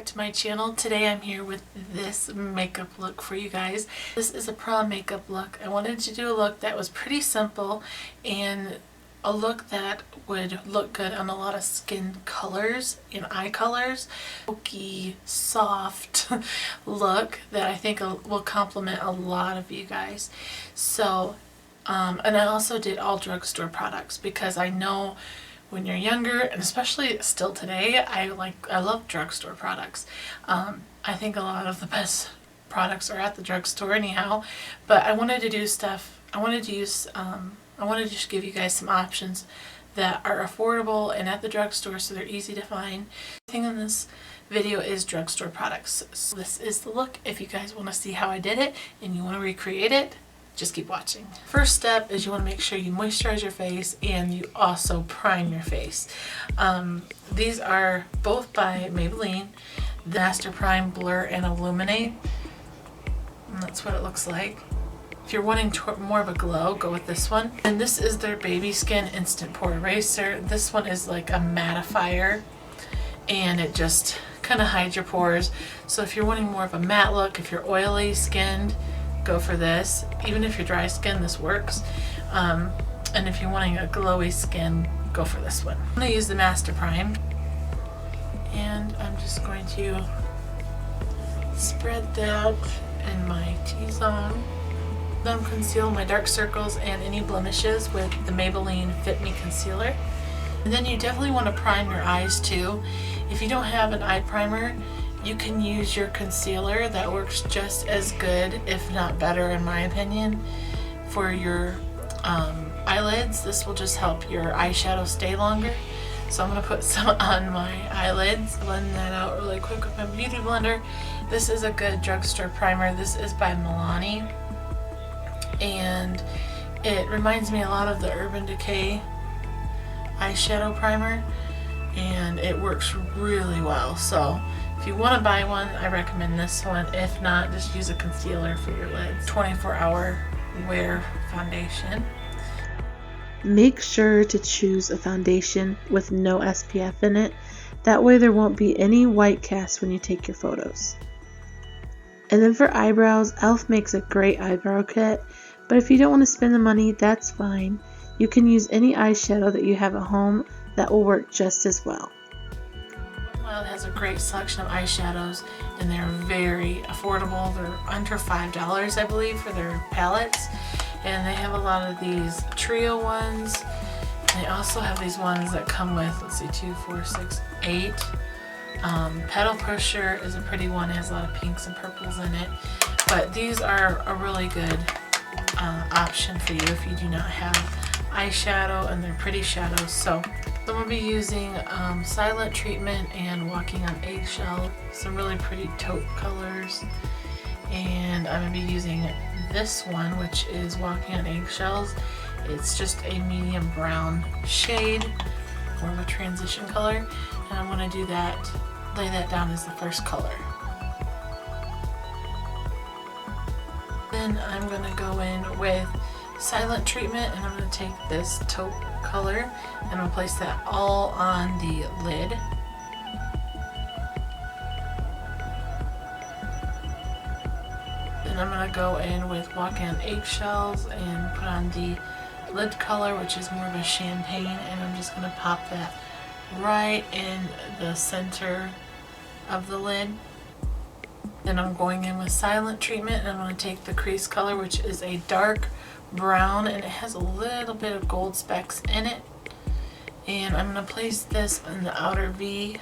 back to my channel. Today I'm here with this makeup look for you guys. This is a prom makeup look. I wanted to do a look that was pretty simple and a look that would look good on a lot of skin colors and eye colors. Silky, soft look that I think will complement a lot of you guys. So, and I also did all drugstore products because I know when you're younger, and especially still today, I love drugstore products. I think a lot of the best products are at the drugstore anyhow, but I wanted to do stuff, I wanted to just give you guys some options that are affordable and at the drugstore so they're easy to find. Everything in this video is drugstore products. So this is the look. If you guys want to see how I did it and you want to recreate it, just keep watching. First step is you want to make sure you moisturize your face and you also prime your face. These are both by Maybelline, the Master Prime, Blur, and Illuminate. And that's what it looks like. If you're wanting more of a glow, go with this one. And this is their Baby Skin Instant Pore Eraser. This one is like a mattifier and it just kind of hides your pores. So if you're wanting more of a matte look, if you're oily skinned, go for this. Even if you're dry skin, this works. And if you're wanting a glowy skin, go for this one. I'm going to use the Master Prime and I'm just going to spread that in my T-zone. Then conceal my dark circles and any blemishes with the Maybelline Fit Me Concealer. And then you definitely want to prime your eyes too. If you don't have an eye primer, you can use your concealer. That works just as good, if not better in my opinion, for your eyelids. This will just help your eyeshadow stay longer. So I'm going to put some on my eyelids, blend that out really quick with my beauty blender. This is a good drugstore primer. This is by Milani. And it reminds me a lot of the Urban Decay eyeshadow primer. And it works really well. So if you want to buy one, I recommend this one. If not, just use a concealer for your lids. 24-hour wear foundation. Make sure to choose a foundation with no SPF in it. That way there won't be any white cast when you take your photos. And then for eyebrows, e.l.f. makes a great eyebrow kit. But if you don't want to spend the money, that's fine. You can use any eyeshadow that you have at home. That will work just as well. It has a great selection of eyeshadows and they're very affordable. They're under $5, I believe, for their palettes. And they have a lot of these trio ones. And they also have these ones that come with, let's see, 2, 4, 6, 8. Petal Pusher is a pretty one. It has a lot of pinks and purples in it. But these are a really good option for you if you do not have eyeshadow, and they're pretty shadows. So I'm going to be using Silent Treatment and Walking on Eggshell, some really pretty taupe colors. And I'm going to be using this one, which is Walking on Eggshells. It's just a medium brown shade, more of a transition color. And I'm going to do that, lay that down as the first color. Then I'm going to go in with Silent Treatment, and I'm going to take this taupe color and I'm going to place that all on the lid. Then I'm going to go in with Walking on Eggshells and put on the lid color, which is more of a champagne, and I'm just going to pop that right in the center of the lid. Then I'm going in with Silent Treatment and I'm going to take the crease color, which is a dark brown, and it has a little bit of gold specks in it. And I'm going to place this in the outer V.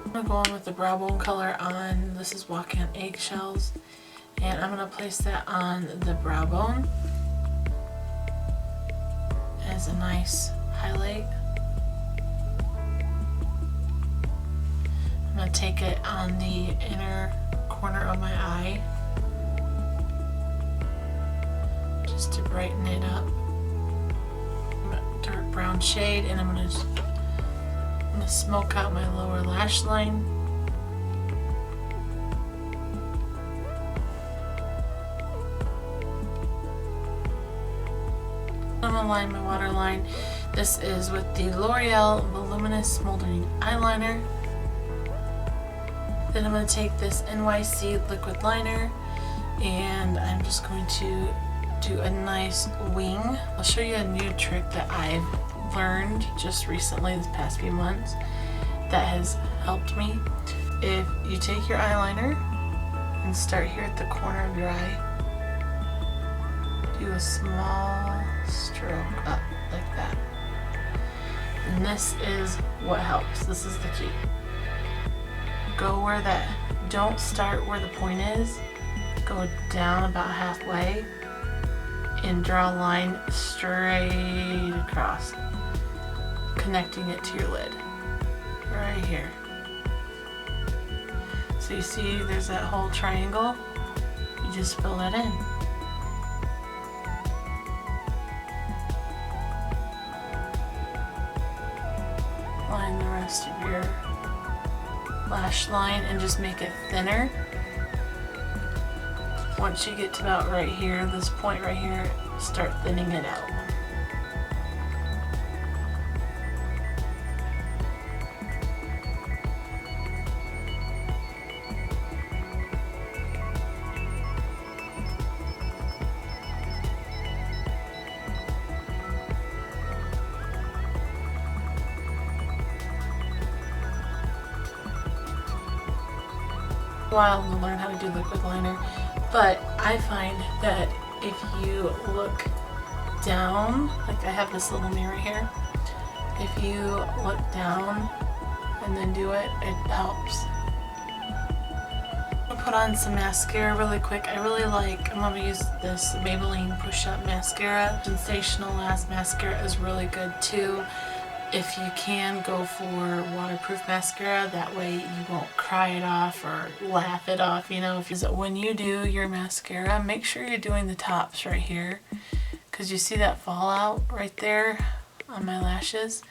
I'm going to go on with the brow bone color on, this is Walking on Eggshells, and I'm going to place that on the brow bone as a nice highlight. I'm going to take it on the inner corner of my eye just to brighten it up. Dark brown shade, and I'm going to smoke out my lower lash line. I'm I'm going to line my waterline. This is with the L'Oreal Voluminous Moldering Eyeliner. Then I'm going to take this NYC liquid liner and I'm just going to do a nice wing. I'll show you a new trick that I've learned just recently, this past few months, that has helped me. If you take your eyeliner and start here at the corner of your eye, do a small stroke up like that. And this is what helps. This is the key. Go where that, don't start where the point is. Go down about halfway and draw a line straight across, connecting it to your lid. Right here. So you see there's that whole triangle? You just fill that in. Line the rest of your lash line and just make it thinner. Once you get to about right here, this point right here, start thinning it out. While to learn how to do liquid liner, but I find that if you look down, like I have this little mirror here, if you look down and then do it, it helps. I'm gonna put on some mascara really quick. I'm gonna use this Maybelline Push Up Mascara. Sensational Last mascara is really good too. If you can, go for waterproof mascara, that way you won't cry it off or laugh it off, you know. When you do your mascara, make sure you're doing the tops right here, because you see that fallout right there on my lashes.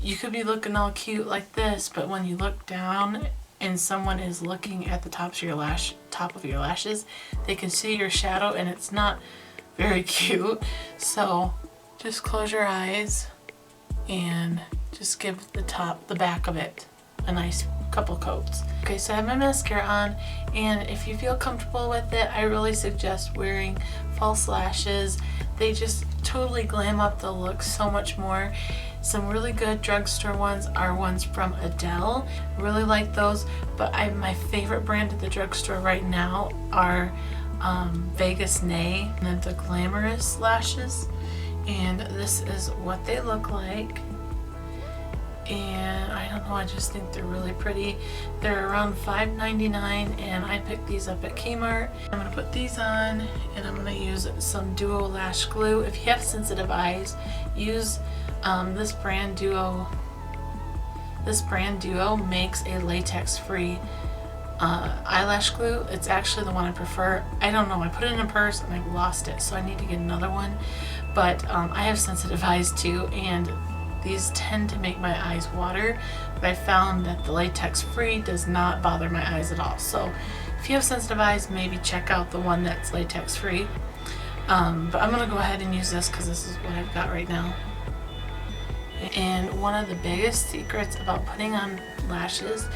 You could be looking all cute like this, but when you look down and someone is looking at the top of your lashes, they can see your shadow and it's not very cute. So just close your eyes and just give the back of it a nice couple coats. Okay, so I have my mascara on, and if you feel comfortable with it, I really suggest wearing false lashes. They just totally glam up the look so much more. Some really good drugstore ones are ones from Adele. Really like those, but my favorite brand at the drugstore right now are Vegas Nay, and then the Glamorous lashes. And this is what they look like, and I don't know, I just think they're really pretty. They're around $5.99 and I picked these up at Kmart. I'm going to put these on and I'm going to use some Duo Lash Glue. If you have sensitive eyes, use this brand Duo. This brand Duo makes a latex free eyelash glue. It's actually the one I prefer. I don't know, I put it in a purse and I've lost it, so I need to get another one. But I have sensitive eyes too, and these tend to make my eyes water, but I found that the latex free does not bother my eyes at all. So if you have sensitive eyes, maybe check out the one that's latex free. But I'm going to go ahead and use this because this is what I've got right now. And one of the biggest secrets about putting on lashes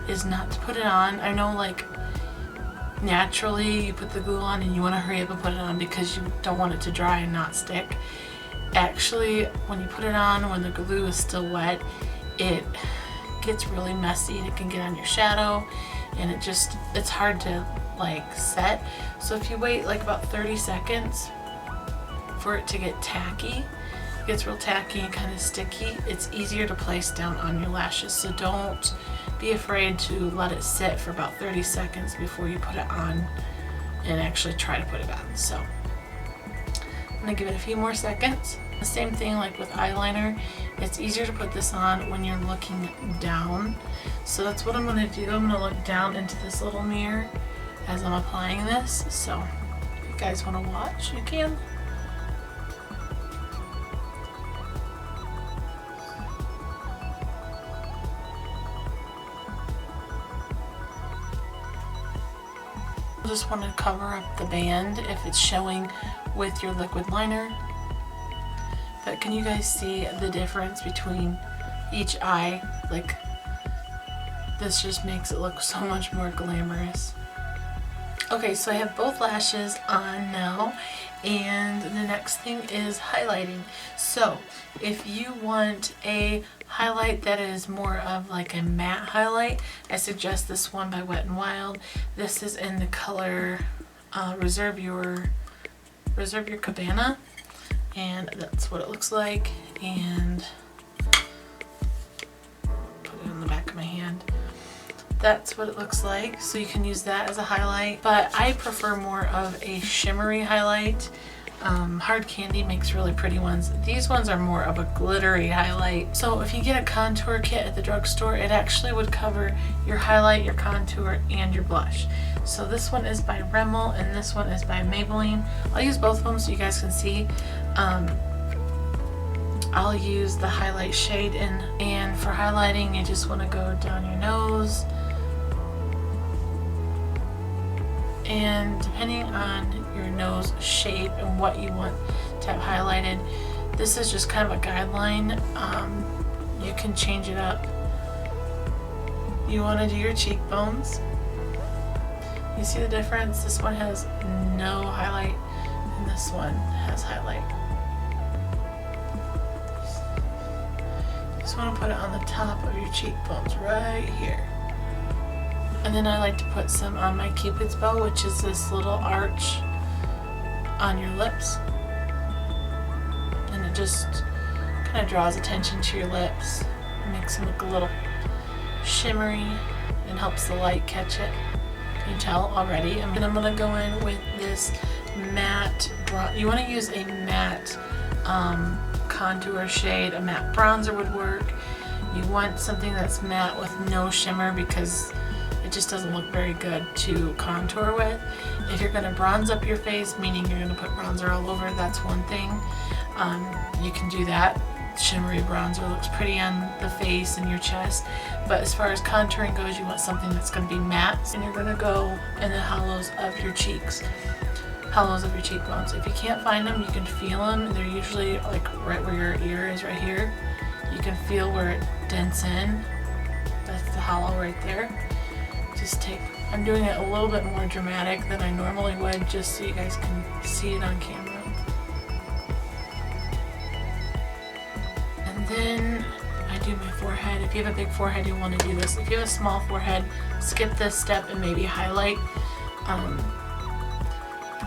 is not to put it on. I know, like, naturally you put the glue on and you want to hurry up and put it on because you don't want it to dry and not stick. Actually, when you put it on, when the glue is still wet, it gets really messy and it can get on your shadow, and it's hard to like set. So if you wait like about 30 seconds for it to get tacky, it gets real tacky and kind of sticky, it's easier to place down on your lashes. So don't be afraid to let it sit for about 30 seconds before you put it on and actually try to put it on. So I'm gonna give it a few more seconds. The same thing like with eyeliner, it's easier to put this on when you're looking down. So that's what I'm gonna do. I'm gonna look down into this little mirror as I'm applying this. So if you guys wanna watch, you can. Just want to cover up the band if it's showing with your liquid liner. But can you guys see the difference between each eye? Like, this just makes it look so much more glamorous. Okay, so I have both lashes on now, and the next thing is highlighting. So if you want a highlight that is more of like a matte highlight, I suggest this one by Wet n Wild. This is in the color Reserve Your Cabana, and that's what it looks like. And put it on the back of my hand. That's what it looks like, so you can use that as a highlight, but I prefer more of a shimmery highlight. Hard Candy makes really pretty ones. These ones are more of a glittery highlight. So if you get a contour kit at the drugstore, it actually would cover your highlight, your contour, and your blush. So this one is by Rimmel and this one is by Maybelline. I'll use both of them so you guys can see. I'll use the highlight shade in, and for highlighting you just want to go down your nose. And depending on your nose shape and what you want to have highlighted, this is just kind of a guideline. You can change it up. You want to do your cheekbones. You see the difference? This one has no highlight and this one has highlight. Just want to put it on the top of your cheekbones right here. And then I like to put some on my Cupid's bow, which is this little arch on your lips. And it just kind of draws attention to your lips. It makes them look a little shimmery and helps the light catch it. Can you tell already? And I'm going to go in with this matte bronzer. You want to use a matte contour shade. A matte bronzer would work. You want something that's matte with no shimmer because it just doesn't look very good to contour with. If you're going to bronze up your face, meaning you're going to put bronzer all over, that's one thing. You can do that. Shimmery bronzer looks pretty on the face and your chest. But as far as contouring goes, you want something that's going to be matte. And you're going to go in the hollows of your cheeks. Hollows of your cheekbones. If you can't find them, you can feel them. They're usually like right where your ear is right here. You can feel where it dents in. That's the hollow right there. Just take, I'm doing it a little bit more dramatic than I normally would, just so you guys can see it on camera. And then I do my forehead. If you have a big forehead, you want to do this. If you have a small forehead, skip this step and maybe highlight.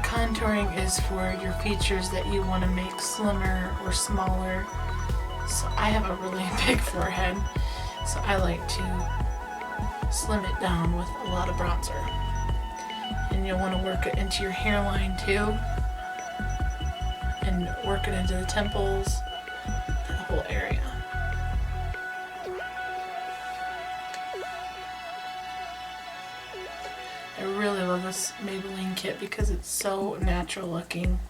Contouring is for your features that you want to make slimmer or smaller. So I have a really big forehead, so I like to slim it down with a lot of bronzer. And you'll want to work it into your hairline too, and work it into the temples, the whole area. I really love this Maybelline kit because it's so natural looking.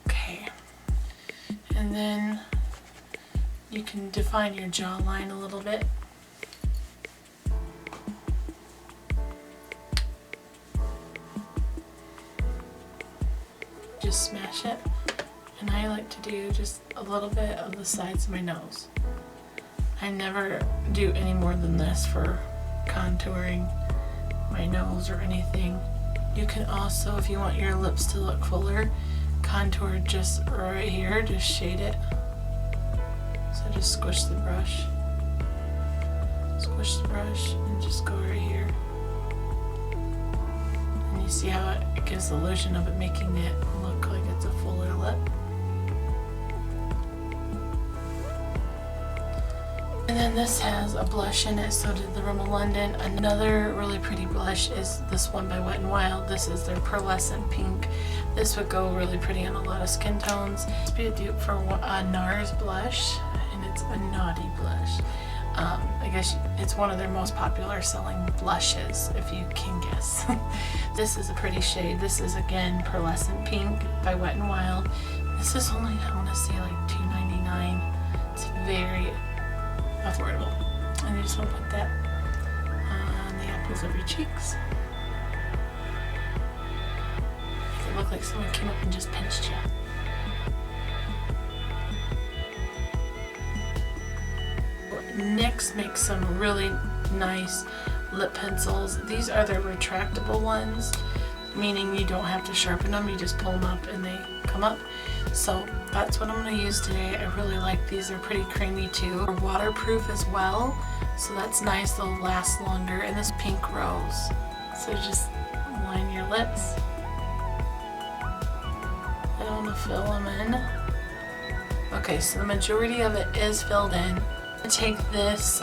Okay, and then you can define your jawline a little bit. Just smash it. And I like to do just a little bit of the sides of my nose. I never do any more than this for contouring my nose or anything. You can also, if you want your lips to look fuller, contour just right here, just shade it. So just squish the brush. Squish the brush and just go right here. And you see how it gives the illusion of it making it look like it's a fuller lip. And then this has a blush in it, so did the Rimmel London. Another really pretty blush is this one by Wet n Wild. This is their Pearlescent Pink. This would go really pretty on a lot of skin tones. It's be a dupe for a NARS blush, and it's a naughty blush. I guess it's one of their most popular selling blushes, if you can guess. This is a pretty shade. This is again Pearlescent Pink by Wet n Wild. This is only, I want to say, like $2.99. It's very affordable. And you just want to put that on the apples of your cheeks. Make it look look like someone came up and just pinched you. NYX makes some really nice lip pencils. These are the retractable ones, meaning you don't have to sharpen them, you just pull them up and they come up. So that's what I'm going to use today. I really like these, they're pretty creamy too. They're waterproof as well, so that's nice, they'll last longer. And this pink rose, so just line your lips. I want to fill them in. Okay, so the majority of it is filled in. I take this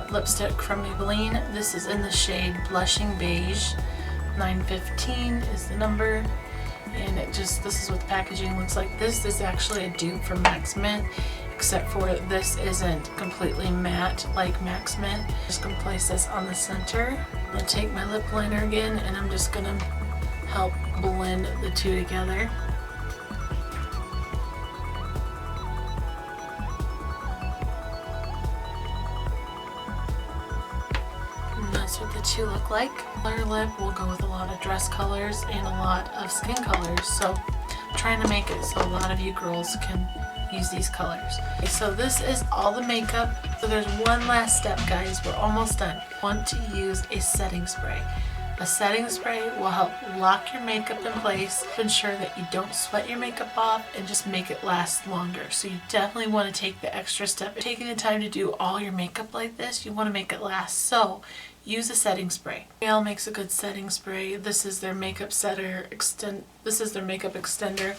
lipstick from Maybelline. This is in the shade Blushing Beige. 915 is the number. And this is what the packaging looks like. This is actually a dupe from Max Mint, except for this isn't completely matte like Max Mint. Just gonna place this on the center. I'm gonna take my lip liner again and I'm just gonna help blend the two together. That's what the two look like. Color lip will go with a lot of dress colors and a lot of skin colors, so I'm trying to make it so a lot of you girls can use these colors. Okay, so this is all the makeup. So there's one last step, guys. We're almost done. Want to use a setting spray. A setting spray will help lock your makeup in place, ensure that you don't sweat your makeup off, and just make it last longer. So you definitely want to take the extra step. Taking the time to do all your makeup like this, you want to make it last. So use a setting spray. L'Oreal makes a good setting spray. This is their makeup This is their makeup extender.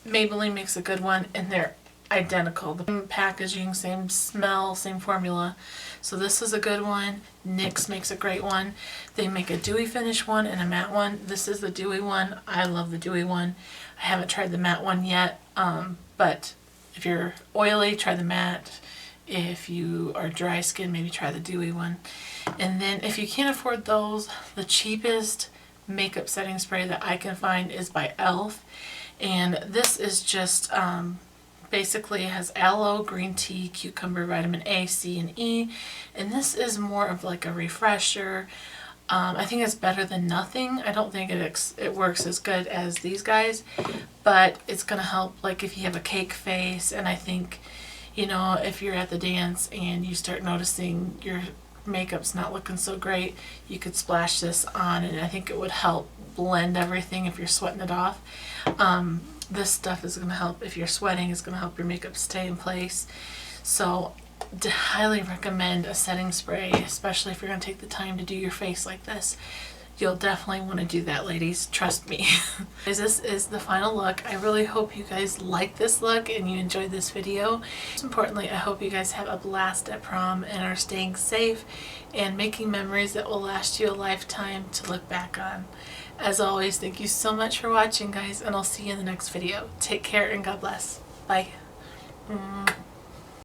Maybelline makes a good one, and they're identical. The same packaging, same smell, same formula. So this is a good one. NYX makes a great one. They make a dewy finish one and a matte one. This is the dewy one. I love the dewy one. I haven't tried the matte one yet, but if you're oily, try the matte. If you are dry skin, maybe try the dewy one. And then if you can't afford those, the cheapest makeup setting spray that I can find is by e.l.f. And this is just basically has aloe, green tea, cucumber, vitamin A, C, and E. And this is more of like a refresher. I think it's better than nothing. I don't think it works as good as these guys, but it's gonna help like if you have a cake face. And I think, you know, if you're at the dance and you start noticing your makeup's not looking so great, you could splash this on, and I think it would help blend everything if you're sweating it off. This stuff is going to help if you're sweating. It's going to help your makeup stay in place. So highly recommend a setting spray, especially if you're going to take the time to do your face like this. You'll definitely want to do that, ladies. Trust me. This is the final look. I really hope you guys like this look and you enjoyed this video. Most importantly, I hope you guys have a blast at prom and are staying safe and making memories that will last you a lifetime to look back on. As always, thank you so much for watching, guys, and I'll see you in the next video. Take care and God bless. Bye.